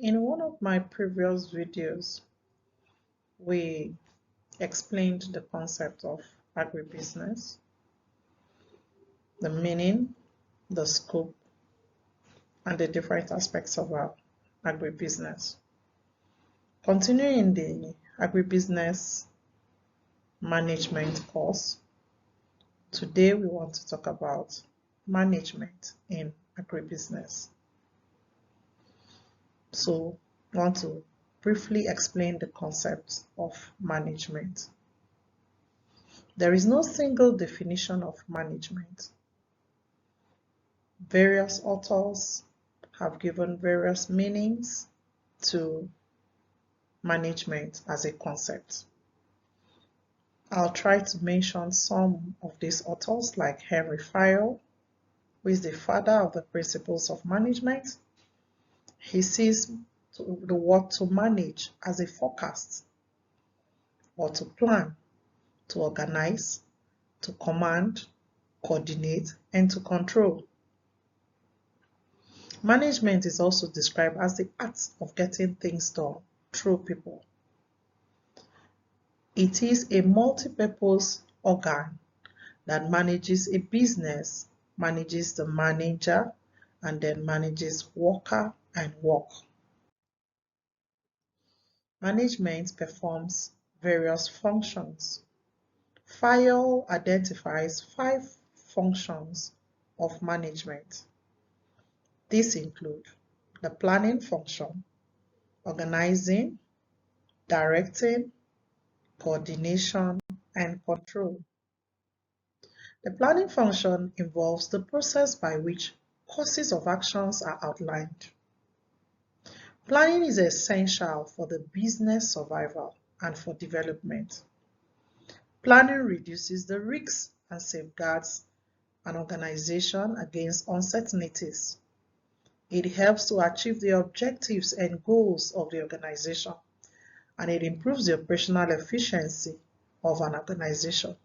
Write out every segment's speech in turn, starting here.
In one of my previous videos, we explained the concept of agribusiness, the meaning, the scope, and the different aspects of our agribusiness. Continuing the agribusiness management course, today we want to talk about management in agribusiness. So I want to briefly explain the concept of management. There is no single definition of management. Various authors have given various meanings to management as a concept. I'll try to mention some of these authors like Henry Fayol, who is the father of the principles of management. He sees the word to manage as a forecast or to plan, to organize, to command, coordinate, and to control. Management is also described as the art of getting things done through people. It is a multi-purpose organ that manages a business, manages the manager, and then manages worker and work. Management performs various functions. Fayol identifies 5 functions of management. These include the planning function, organizing, directing, coordination, and control. The planning function involves the process by which courses of actions are outlined. Planning is essential for the business survival and for development. Planning reduces the risks and safeguards an organization against uncertainties. It helps to achieve the objectives and goals of the organization, and it improves the operational efficiency of an organization.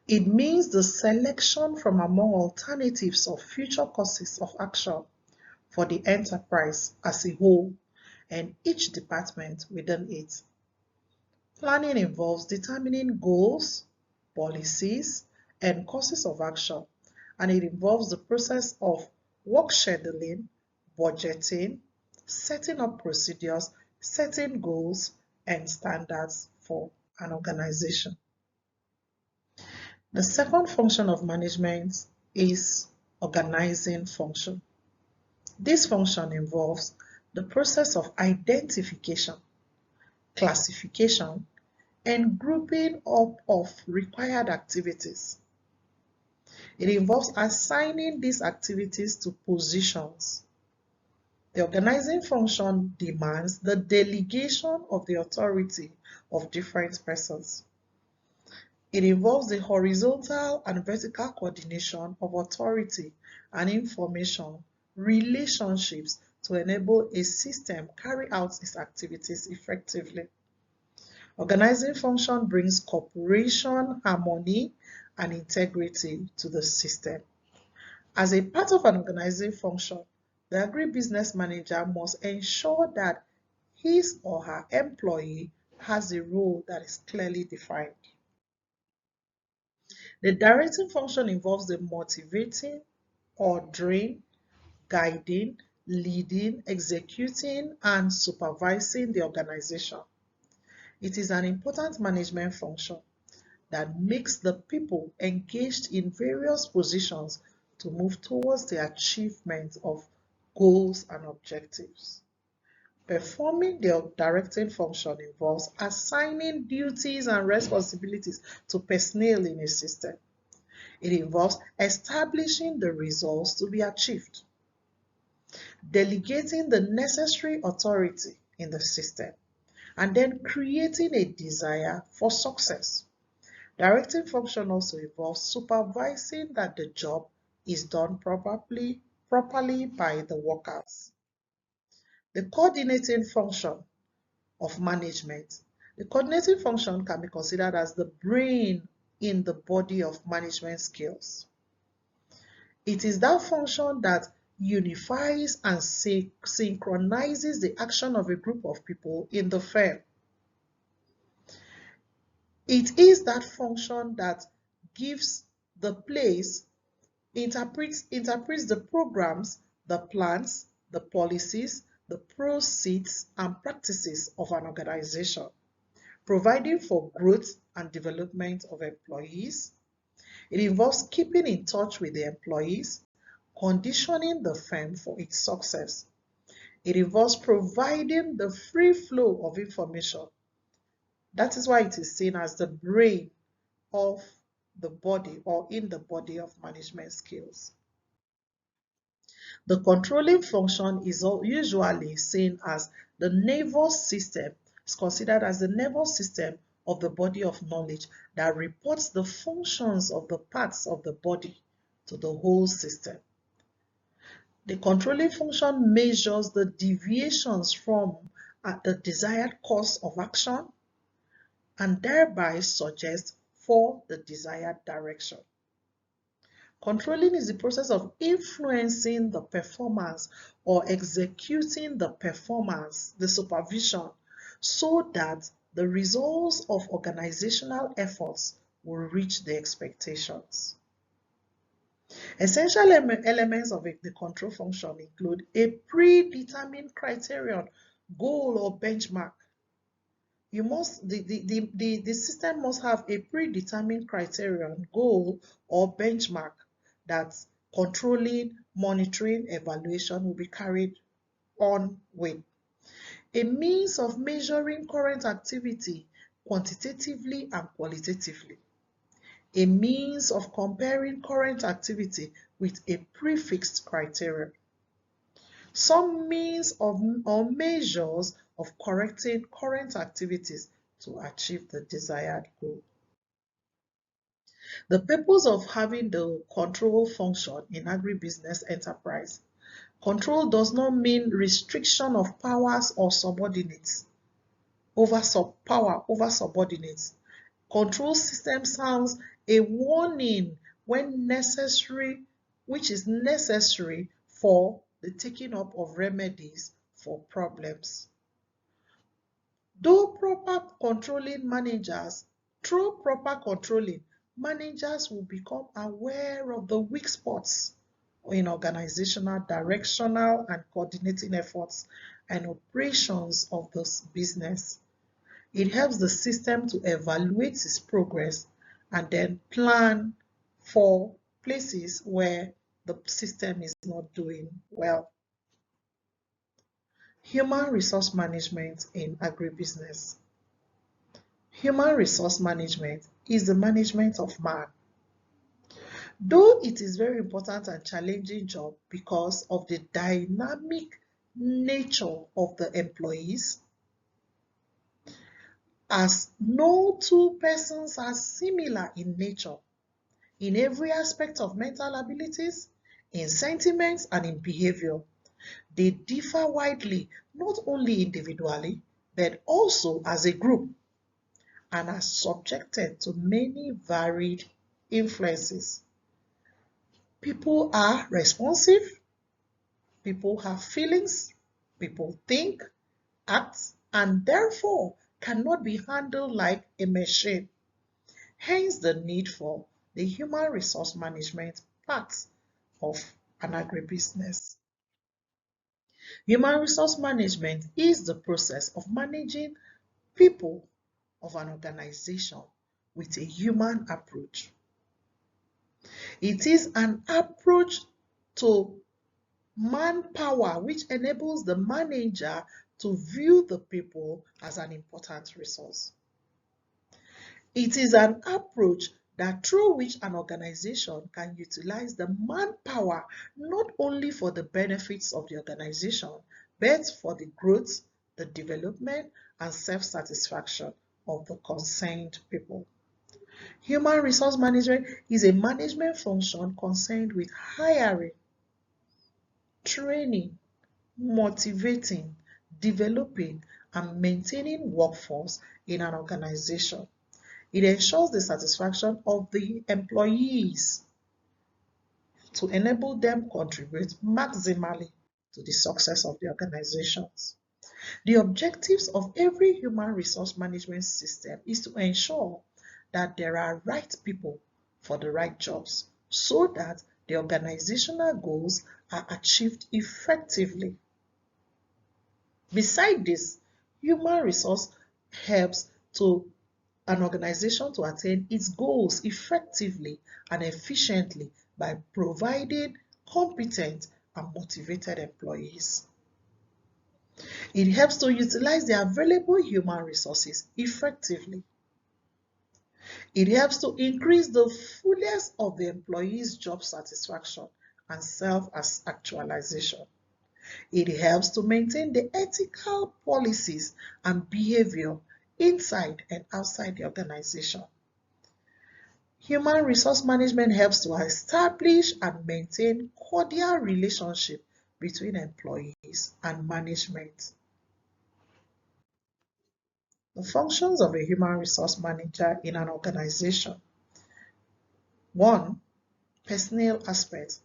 It means the selection from among alternatives of future courses of action for the enterprise as a whole and each department within it. Planning involves determining goals, policies, and courses of action, and it involves the process of work scheduling, budgeting, setting up procedures, setting goals, and standards for an organization. The second function of management is organizing function. This function involves the process of identification, classification, and grouping up of required activities. It involves assigning these activities to positions. The organizing function demands the delegation of the authority of different persons. It involves the horizontal and vertical coordination of authority and information relationships to enable a system carry out its activities effectively. Organizing function brings cooperation, harmony, and integrity to the system. As a part of an organizing function, the agribusiness manager must ensure that his or her employee has a role that is clearly defined. The directing function involves the motivating, ordering, guiding, leading, executing, and supervising the organization. It is an important management function that makes the people engaged in various positions to move towards the achievement of goals and objectives. Performing the directing function involves assigning duties and responsibilities to personnel in a system. It involves establishing the results to be achieved, delegating the necessary authority in the system, and then creating a desire for success. Directing function also involves supervising that the job is done properly by the workers. The coordinating function of management. The coordinating function can be considered as the brain in the body of management skills. It is that function that unifies and synchronizes the action of a group of people in the firm. It is that function that gives the place, interprets the programs, the plans, the policies, the proceeds and practices of an organization, providing for growth and development of employees. It involves keeping in touch with the employees, conditioning the firm for its success. It involves providing the free flow of information. That is why it is seen as the brain of the body or in the body of management skills. The controlling function is usually seen as the nervous system. It's considered as the nervous system of the body of knowledge that reports the functions of the parts of the body to the whole system. The controlling function measures the deviations from the desired course of action and thereby suggests for the desired direction. Controlling is the process of influencing the performance or executing the performance, the supervision, so that the results of organizational efforts will reach the expectations. Essential elements of the control function include a predetermined criterion, goal or benchmark. The system must have a predetermined criterion, goal or benchmark that controlling, monitoring, evaluation will be carried on with. A means of measuring current activity quantitatively and qualitatively. A means of comparing current activity with a prefixed criterion. Some means of or measures of correcting current activities to achieve the desired goal. The purpose of having the control function in agribusiness enterprise. Control does not mean restriction of powers or subordinates power over subordinates. Control system sounds a warning when necessary, which is necessary for the taking up of remedies for problems. Through proper controlling, managers will become aware of the weak spots in organizational, directional, and coordinating efforts and operations of this business. It helps the system to evaluate its progress and then plan for places where the system is not doing well. Human resource management in agribusiness. Human resource management is the management of man. Though it is very important and challenging job because of the dynamic nature of the employees, as no two persons are similar in nature, in every aspect of mental abilities, in sentiments, and in behavior. They differ widely, not only individually, but also as a group, and are subjected to many varied influences. People are responsive, people have feelings, people think, act, and therefore cannot be handled like a machine. Hence the need for the human resource management part of an agribusiness. Human resource management is the process of managing people of an organization with a human approach. It is an approach to manpower which enables the manager to view the people as an important resource. It is an approach that through which an organization can utilize the manpower not only for the benefits of the organization, but for the growth, the development, and self-satisfaction of the concerned people. Human resource management is a management function concerned with hiring, training, motivating, developing, and maintaining workforce in an organization. It ensures the satisfaction of the employees to enable them contribute maximally to the success of the organizations. The objectives of every human resource management system is to ensure that there are right people for the right jobs so that the organizational goals are achieved effectively. Besides this, human resource helps to an organization to attain its goals effectively and efficiently by providing competent and motivated employees. It helps to utilize the available human resources effectively. It helps to increase the fullness of the employee's job satisfaction and self-actualization. It helps to maintain the ethical policies and behavior inside and outside the organization. Human resource management helps to establish and maintain cordial relationship between employees and management. The functions of a human resource manager in an organization. 1. Personnel aspect.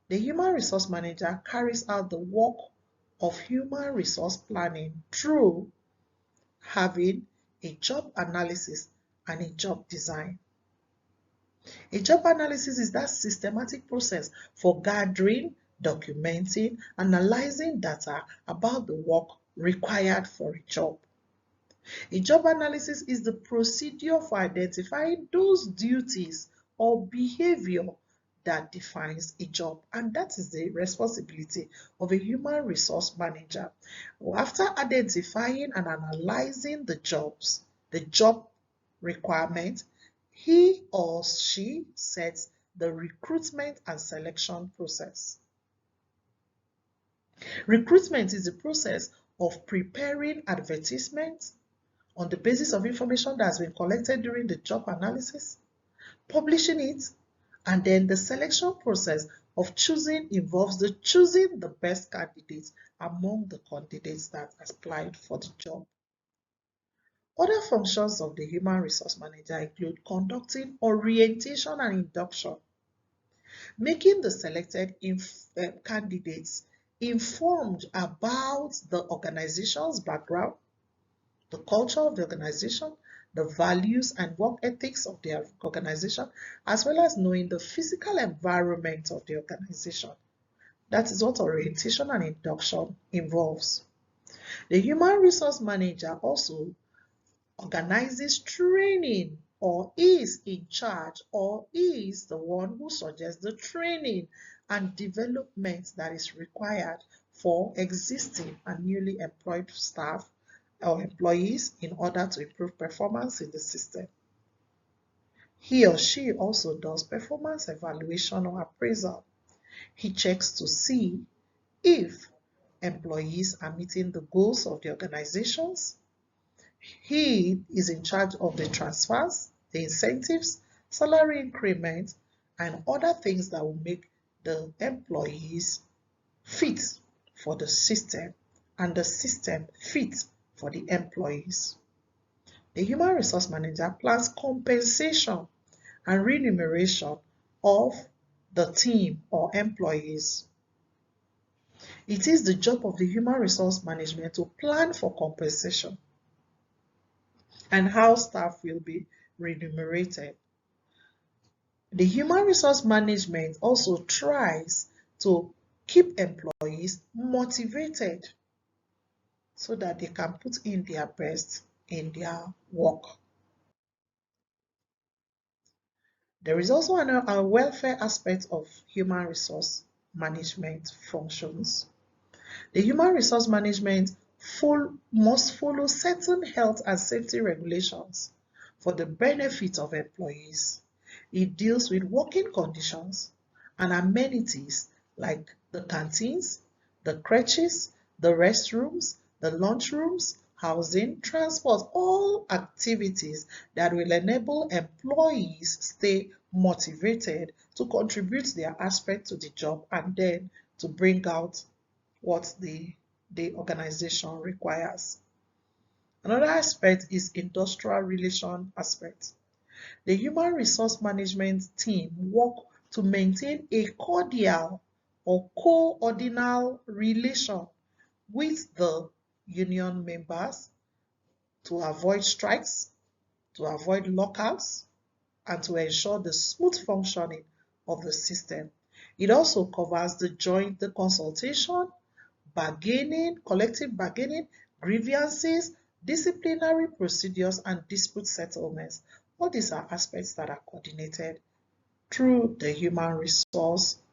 The human resource manager carries out the work of human resource planning through having a job analysis and a job design. A job analysis is that systematic process for gathering, documenting, analyzing data about the work required for a job. A job analysis is the procedure for identifying those duties or behavior that defines a job, and that is the responsibility of a human resource manager. After identifying and analyzing the job requirement, he or she sets the recruitment and selection process. Recruitment is the process of preparing advertisements on the basis of information that has been collected during the job analysis, publishing it, and then the selection process of choosing involves the choosing the best candidates among the candidates that applied for the job. Other functions of the human resource manager include conducting orientation and induction, making the selected candidates informed about the organization's background, the culture of the organization, the values and work ethics of the organization, as well as knowing the physical environment of the organization. That is what orientation and induction involves. The human resource manager also organizes training, or is in charge, or is the one who suggests the training and development that is required for existing and newly employed staff or employees in order to improve performance in the system. He or she also does performance evaluation or appraisal. He checks to see if employees are meeting the goals of the organizations. He is in charge of the transfers, the incentives, salary increments, and other things that will make the employees fit for the system and the system fit for the employees. The human resource manager plans compensation and remuneration of the team or employees. It is the job of the human resource management to plan for compensation and how staff will be remunerated. The human resource management also tries to keep employees motivated so that they can put in their best in their work. There is also a welfare aspect of human resource management functions. The human resource management must follow certain health and safety regulations for the benefit of employees. It deals with working conditions and amenities like the canteens, the creches, the restrooms, the lunchrooms, housing, transport, all activities that will enable employees stay motivated to contribute their aspect to the job and then to bring out what the organization requires. Another aspect is industrial relation aspect. The human resource management team work to maintain a cordial or co-ordinal relation with the union members, to avoid strikes, to avoid lockouts, and to ensure the smooth functioning of the system. It also covers the consultation, bargaining, collective bargaining, grievances, disciplinary procedures, and dispute settlements. All these are aspects that are coordinated through the human resource